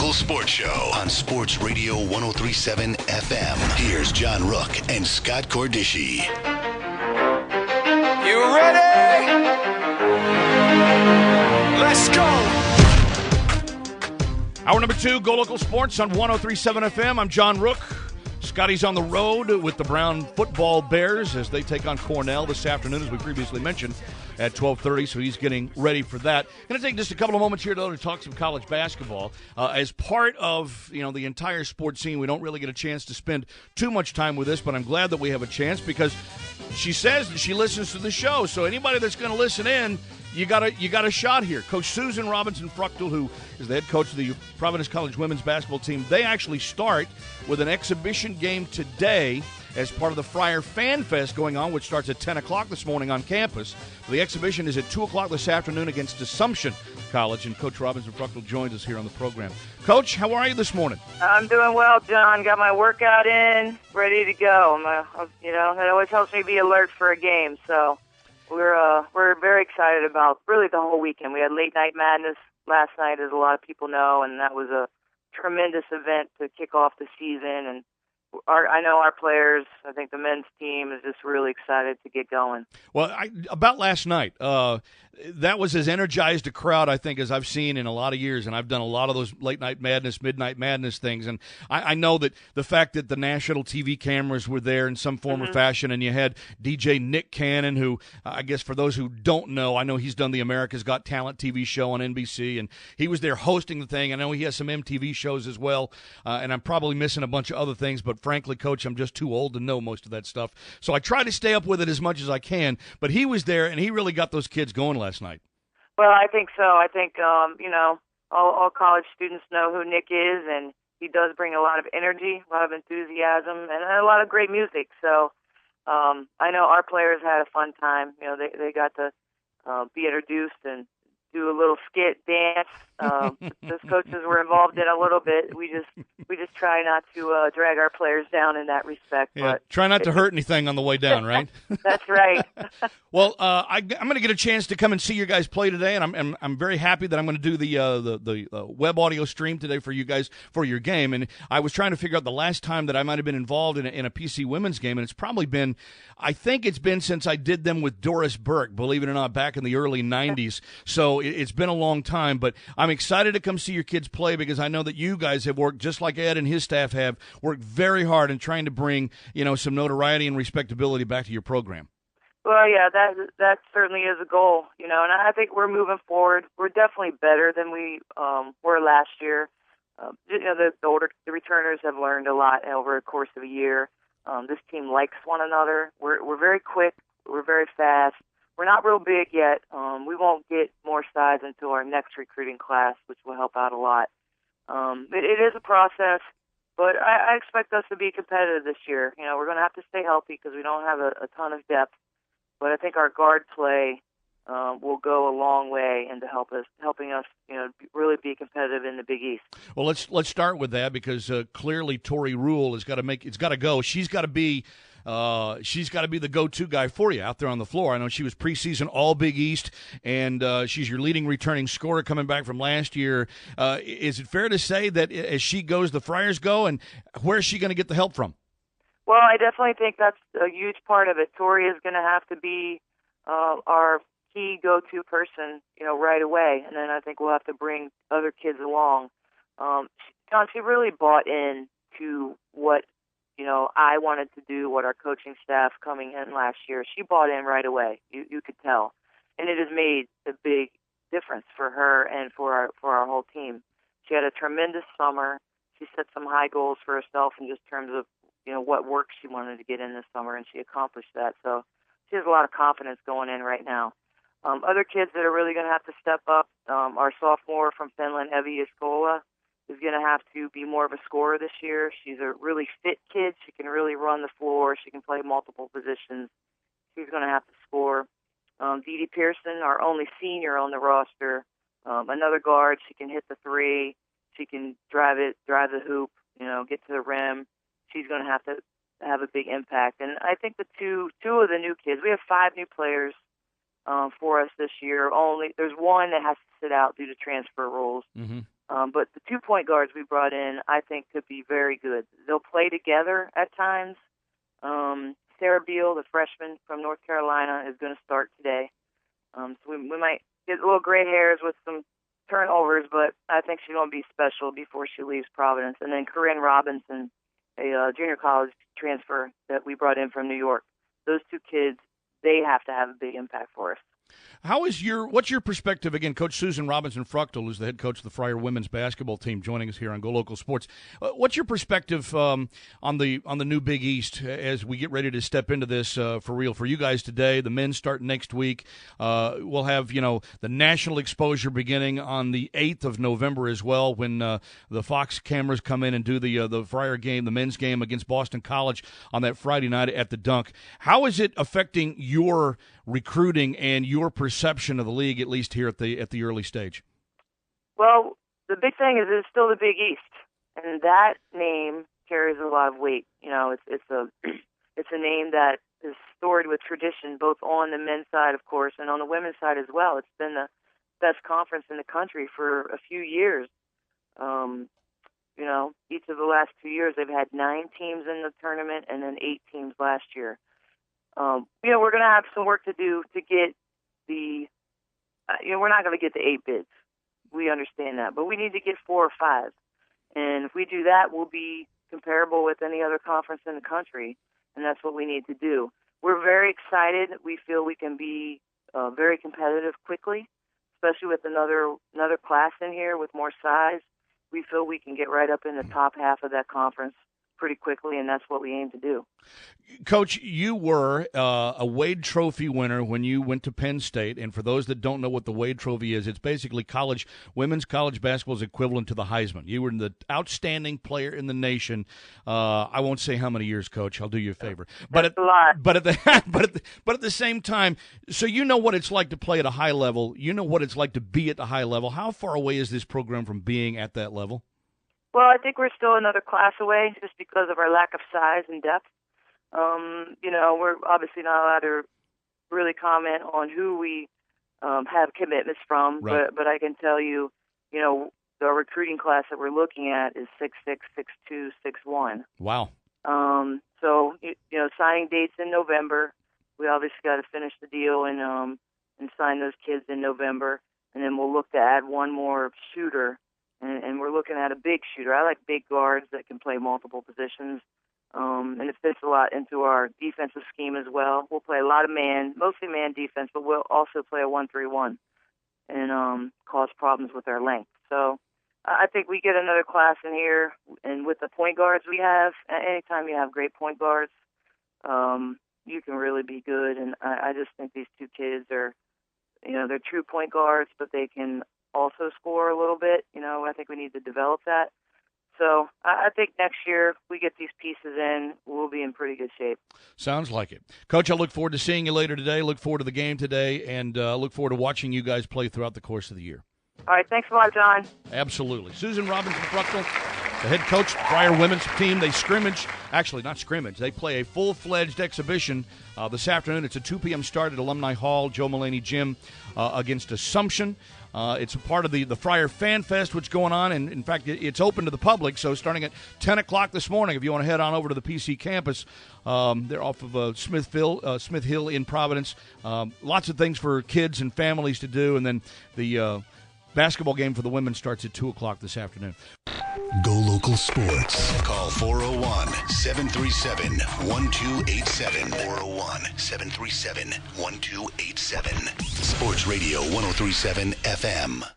Local Sports Show on Sports Radio 103.7 FM. Here's John Rooke and Scott Cordischi. You ready? Let's go. Hour number 2, Go Local Sports on 103.7 FM. I'm John Rooke. Scotty's on the road with the Brown football Bears as they take on Cornell this afternoon, as we previously mentioned, at 12:30, so he's getting ready for that. Going to take just a couple of moments here, though, to talk some college basketball. As part of, the entire sports scene, we don't really get a chance to spend too much time with this, but I'm glad that we have a chance because she says that she listens to the show, so anybody that's going to listen in, you got a shot here. Coach Susan Robinson Fruchtl, who is the head coach of the Providence College women's basketball team, they actually start with an exhibition game today as part of the Friar Fan Fest going on, which starts at 10 o'clock this morning on campus. The exhibition is at 2 o'clock this afternoon against Assumption College, and Coach Robinson Fruchtl joins us here on the program. Coach, how are you this morning? I'm doing well, John. Got my workout in, ready to go. That always helps me be alert for a game, so we're very excited about really the whole weekend. We had Late Night Madness last night, as a lot of people know, and that was a tremendous event to kick off the season. And I know our players, I think the men's team is just really excited to get going. Well, about last night, that was as energized a crowd, I think, as I've seen in a lot of years, and I've done a lot of those Late Night Madness, Midnight Madness things, and I know that the fact that the national TV cameras were there in some form or fashion, and you had DJ Nick Cannon, who I guess for those who don't know, I know he's done the America's Got Talent TV show on NBC, and he was there hosting the thing. I know he has some MTV shows as well, and I'm probably missing a bunch of other things, but frankly, Coach, I'm just too old to know most of that stuff, so I try to stay up with it as much as I can, but he was there, and he really got those kids going last night. Well, I think so. I think, all college students know who Nick is, and he does bring a lot of energy, a lot of enthusiasm, and a lot of great music. So I know our players had a fun time. They got to be introduced and do a little skit, dance. Those coaches were involved in a little bit. We just try not to drag our players down in that respect. Yeah, but try not to hurt anything on the way down, right? That's right. Well, I'm going to get a chance to come and see your guys play today, and I'm very happy that I'm going to do the web audio stream today for you guys for your game. And I was trying to figure out the last time that I might have been involved in a PC women's game, and it's probably been, I think it's been since I did them with Doris Burke, believe it or not, back in the early 90s. So it's been a long time, but I'm excited to come see your kids play because I know that you guys have worked, just like Ed and his staff have, worked very hard in trying to bring, some notoriety and respectability back to your program. Well, yeah, that certainly is a goal, and I think we're moving forward. We're definitely better than we were last year. The returners have learned a lot over the course of a year. This team likes one another. We're very quick. We're very fast. We're not real big yet. We won't get more size until our next recruiting class, which will help out a lot. It is a process, but I expect us to be competitive this year. We're going to have to stay healthy because we don't have a ton of depth. But I think our guard play will go a long way into helping us, really be competitive in the Big East. Well, let's start with that because clearly Tori Rule has got to go. She's got to be the go-to guy for you out there on the floor. I know she was preseason All Big East, and she's your leading returning scorer coming back from last year. Is it fair to say that as she goes, the Friars go, and where is she going to get the help from? Well, I definitely think that's a huge part of it. Tori is going to have to be our key go-to person, right away, and then I think we'll have to bring other kids along. John, she really bought in to what I wanted to do, what our coaching staff coming in last year. She bought in right away. You could tell, and it has made a big difference for her and for our whole team. She had a tremendous summer. She set some high goals for herself in just terms of what work she wanted to get in this summer, and she accomplished that. So she has a lot of confidence going in right now. Other kids that are really going to have to step up, our sophomore from Finland, Evie Iskola, is going to have to be more of a scorer this year. She's a really fit kid. She can really run the floor. She can play multiple positions. She's going to have to score. Dee Dee Pearson, our only senior on the roster, another guard. She can hit the three. She can drive the hoop, get to the rim. She's going to have a big impact. And I think the two of the new kids, we have 5 new players for us this year. There's one that has to sit out due to transfer rules. But the 2 point guards we brought in, I think, could be very good. They'll play together at times. Sarah Beal, the freshman from North Carolina, is going to start today. So we might get a little gray hairs with some turnovers, but I think she's going to be special before she leaves Providence. And then Corinne Robinson, a junior college transfer that we brought in from New York. Those two kids, they have to have a big impact for us. What's your perspective? Again, Coach Susan Robinson Fruchtl is the head coach of the Friar women's basketball team, joining us here on Go Local Sports. What's your perspective on the new Big East as we get ready to step into this for real? For you guys today, the men start next week. We'll have the national exposure beginning on the 8th of November as well, when the Fox cameras come in and do the Friar game, the men's game against Boston College on that Friday night at the Dunk. How is it affecting your recruiting and your perception of the league, at least here at the early stage? Well, the big thing is it's still the Big East, and that name carries a lot of weight. It's a name that is storied with tradition, both on the men's side, of course, and on the women's side as well. It's been the best conference in the country for a few years. Each of the last 2 years, they've had 9 teams in the tournament, and then 8 teams last year. We're going to have some work to do to get we're not going to get the 8 bids. We understand that. But we need to get 4 or 5. And if we do that, we'll be comparable with any other conference in the country. And that's what we need to do. We're very excited. We feel we can be very competitive quickly, especially with another class in here with more size. We feel we can get right up in the top half of that conference pretty quickly, and that's what we aim to do. Coach, you were a Wade Trophy winner when you went to Penn State, and for those that don't know what the Wade Trophy is, it's basically women's college basketball's equivalent to the Heisman. You were the outstanding player in the nation. I won't say how many years, Coach. I'll do you a favor. That's a lot. But at the same time, so you know what it's like to play at a high level. You know what it's like to be at the high level. How far away is this program from being at that level? Well, I think we're still another class away just because of our lack of size and depth. We're obviously not allowed to really comment on who we have commitments from, right. but I can tell you, the recruiting class that we're looking at is 6'6", 6'2", 6'1". Wow. So, signing dates in November. We obviously got to finish the deal and sign those kids in November, and then we'll look to add one more shooter. And we're looking at a big shooter. I like big guards that can play multiple positions, and it fits a lot into our defensive scheme as well. We'll play a lot of mostly man defense, but we'll also play a 1-3-1 and cause problems with our length. So I think we get another class in here, and with the point guards we have, anytime you have great point guards, you can really be good. And I just think these two kids are, they're true point guards, but they can also score a little bit. I think we need to develop that. So I think next year we get these pieces in, we'll be in pretty good shape. Sounds like it. Coach, I look forward to seeing you later today, look forward to the game today, and look forward to watching you guys play throughout the course of the year. All right, thanks a lot, John. Absolutely. Susan Robinson Fruchtl, the head coach of the Friar women's team. They they play a full-fledged exhibition this afternoon. It's a 2 p.m. start at Alumni Hall, Joe Mulaney Gym, against Assumption. It's a part of the Friar Fan Fest, which is going on, and in fact, it's open to the public, so starting at 10 o'clock this morning, if you want to head on over to the PC campus, they're off of Smith Hill in Providence. Lots of things for kids and families to do, and then the basketball game for the women starts at 2 o'clock this afternoon. Go Local Sports. Call 401-737-1287. 401-737-1287. Sports Radio 103.7 FM.